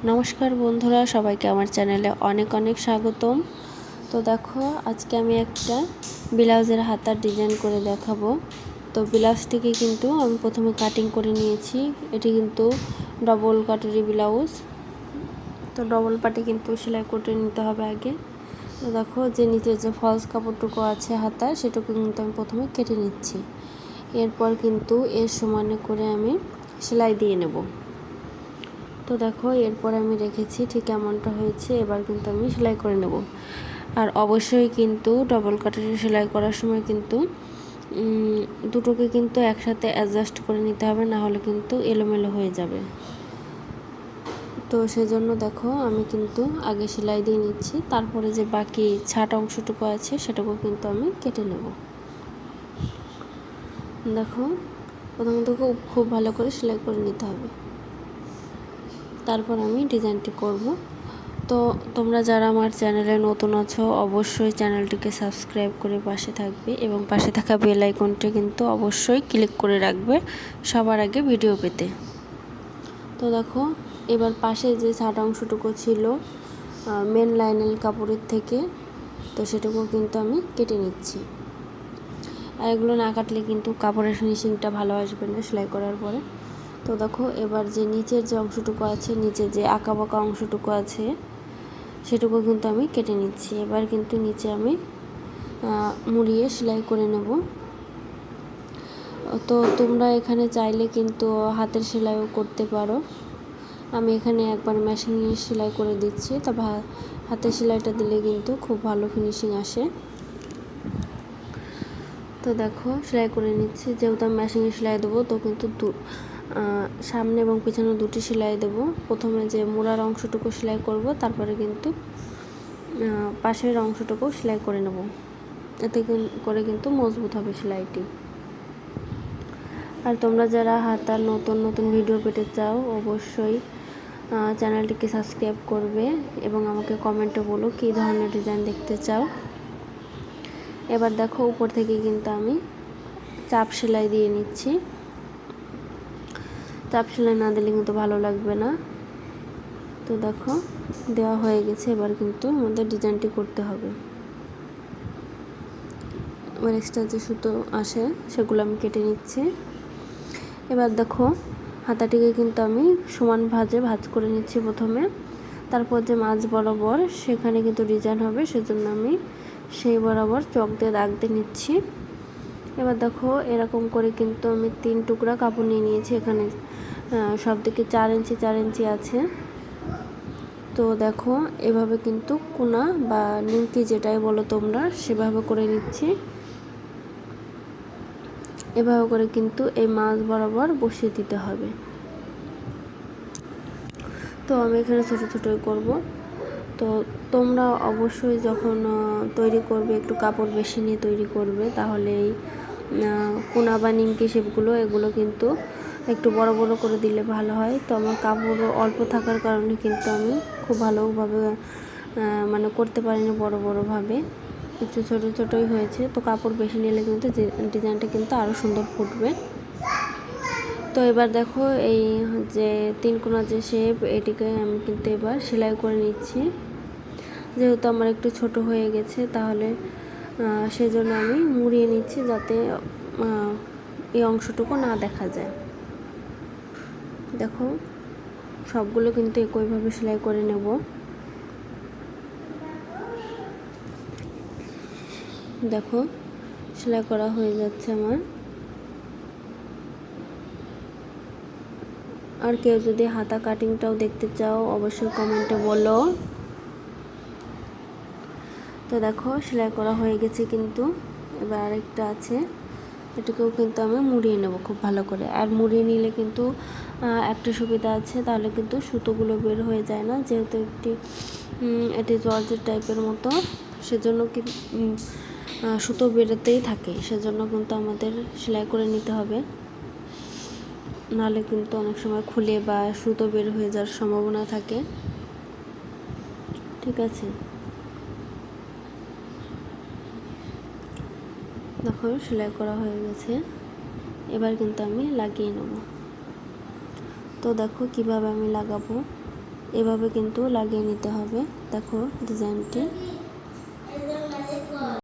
নমস্কার বন্ধুরা, সবাইকে আমার চ্যানেলে অনেক অনেক স্বাগতম। তো দেখো, আজকে আমি একটা ব্লাউজের হাতার ডিজাইন করে দেখাবো। তো ব্লাউজটিকে কিন্তু আমি প্রথমে কাটিং করে নিয়েছি। এটি কিন্তু ডবল কাটরি ব্লাউজ। তো ডবল পাটে কিন্তু সেলাই করে নিতে হবে আগে। তো দেখো, যে নিচের যে ফলস কাপড়টুকু আছে হাতার, সেটুকু কিন্তু আমি প্রথমে কেটে নিচ্ছি। এরপর কিন্তু এর সমানে করে আমি সেলাই দিয়ে নেব। তো দেখো, এরপর আমি রেখেছি ঠিক এমনটা হয়েছে। এবার কিন্তু আমি সেলাই করে নেব। আর অবশ্যই কিন্তু ডবল কাটারে সেলাই করার সময় কিন্তু দুটোকে কিন্তু একসাথে অ্যাডজাস্ট করে নিতে হবে, না হলে কিন্তু এলোমেলো হয়ে যাবে। তো সেজন্য দেখো, আমি কিন্তু আগে সেলাই দিয়ে নিচ্ছি, তারপরে যে বাকি ছাট অংশটুকু আছে সেটাকেও কিন্তু আমি কেটে নেব। দেখো, প্রথমত খুব ভালো করে সেলাই করে নিতে হবে, তারপর আমি ডিজাইনটি করব। তো তোমরা যারা আমার চ্যানেলে নতুন আছো, অবশ্যই চ্যানেলটিকে সাবস্ক্রাইব করে পাশে থাকবে এবং পাশে থাকা বেল আইকনটি কিন্তু অবশ্যই ক্লিক করে রাখবে সবার আগে ভিডিও পেতে। তো দেখো, এবার পাশে যে ছাট অংশটুকু ছিল মেন লাইনের কাপড়ের থেকে, তো সেটুকু কিন্তু আমি কেটে নিচ্ছি। আর এগুলো না কাটলে কিন্তু কাপড়ের ফিনিশিংটা ভালো আসবে না সেলাই করার পরে। তো দেখো, এবার যে নিচের যে অংশটুকু আছে, নিচের যে আঁকা বাঁকা অংশটুকু আছে, সেটুকু কিন্তু আমি কেটে নিচ্ছি। এবার কিন্তু নিচে আমি মুড়িয়ে সেলাই করে নেব। তো তোমরা এখানে চাইলে কিন্তু হাতের সেলাইও করতে পারো। আমি এখানে একবার মেশিনে সেলাই করে দিচ্ছি, তবে হাতের সেলাইটা দিলে কিন্তু খুব ভালো ফিনিশিং আসে। তো দেখো, সেলাই করে নিচ্ছি। যেহেতু আমি মেশিনে সেলাই দেবো, তো কিন্তু সামনে এবং পিছনে দুটি সেলাই দেবো। প্রথমে যে মোড়ার অংশটুকু সেলাই করব, তারপরে কিন্তু পাশের অংশটুকু সেলাই করে নেব। এতে করে কিন্তু মজবুত হবে সেলাইটি। আর তোমরা যারা হাতার নতুন নতুন ভিডিও পেতে চাও, অবশ্যই চ্যানেলটিকে সাবস্ক্রাইব করবে এবং আমাকে কমেন্টে বলো কী ধরনের ডিজাইন দেখতে চাও। এবার দেখো, উপর থেকে কিন্তু আমি চাপ সেলাই দিয়ে নিচ্ছি। চাপ সেলাই না দিলে কিন্তু ভালো লাগবে না। তো দেখো, দেওয়া হয়ে গেছে। এবার কিন্তু আমাদের ডিজাইনটি করতে হবে। এবার এক্সট্রা যে সুতো আসে সেগুলো আমি কেটে নিচ্ছি। এবার দেখো, হাতাটিকে কিন্তু আমি সমান ভাঁজ করে নিচ্ছি প্রথমে। তারপর যে মাঝ বরাবর সেখানে কিন্তু ডিজাইন হবে, সেজন্য আমি সেই বরাবর চক দিয়ে দাগ দিয়ে নিচ্ছি। এবার দেখো, এরকম করে কিন্তু আমি 3 টুকরা কাপড় নিয়ে নিয়েছি। এখানে সব দিকে 4 ইঞ্চি আছে। তো দেখো, এভাবে কিন্তু কোনা বা নিমকি যেটাই বলো তোমরা, সেভাবে করে নিচ্ছি। এভাবে করে কিন্তু এই মাছ বরাবর বসিয়ে দিতে হবে। তো আমি এখানে ছোটো ছোটোই করব। তো তোমরা অবশ্যই যখন তৈরি করবে একটু কাপড় বেশি নিয়ে তৈরি করবে, তাহলে এই কোনা বা নিমকি শেপগুলো এগুলো কিন্তু একটু বড় বড় করে দিলে ভালো হয়। তো আমার কাপড় অল্প থাকার কারণে কিন্তু আমি খুব ভালোভাবে মানে করতে পারিনি বড়োভাবে, একটু ছোটো ছোটোই হয়েছে। তো কাপড় বেশি নিলে কিন্তু ডিজাইনটা কিন্তু আরও সুন্দর ফুটবে। তো এবার দেখো, এই যে 3 কোনা যে শেপ, এটিকে আমি কিন্তু এবার সেলাই করে নিচ্ছি। যেহেতু আমার একটু ছোট হয়ে গেছে, তাহলে সেজন্য আমি মুড়িয়ে নিচ্ছি, যাতে এই অংশটুকু না দেখা যায়। দেখো, সবগুলো কিন্তু একইভাবে সেলাই করে নেব। দেখো, সেলাই করা হয়ে যাচ্ছে আমার। আর কেউ যদি হাতা কাটিংটাও দেখতে চাও, অবশ্যই কমেন্টে বলো। তো দেখো, সেলাই করা হয়ে গেছে কিন্তু। এবার আরেকটা আছে, এটাকেও কিন্তু আমি মুড়িয়ে নেব খুব ভালো করে। আর মুড়িয়ে নিলে কিন্তু একটা সুবিধা আছে, তাহলে কিন্তু সুতোগুলো বের হয়ে যায় না। যেহেতু এটি জর্জেট টাইপের মতো, সেজন্য কি সুতো বেরোতেই থাকে। সেজন্য কিন্তু আমাদের সেলাই করে নিতে হবে, নাহলে কিন্তু অনেক সময় খুলে বা সুতো বের হয়ে যাওয়ার সম্ভাবনা থাকে। ঠিক আছে, দেখো, সেলাই করা হয়ে গেছে। এবার কিন্তু আমি লাগিয়ে নেব। তো দেখো, কিভাবে আমি লাগাবো। এভাবে কিন্তু লাগিয়ে নিতে হবে। দেখো ডিজাইনটি।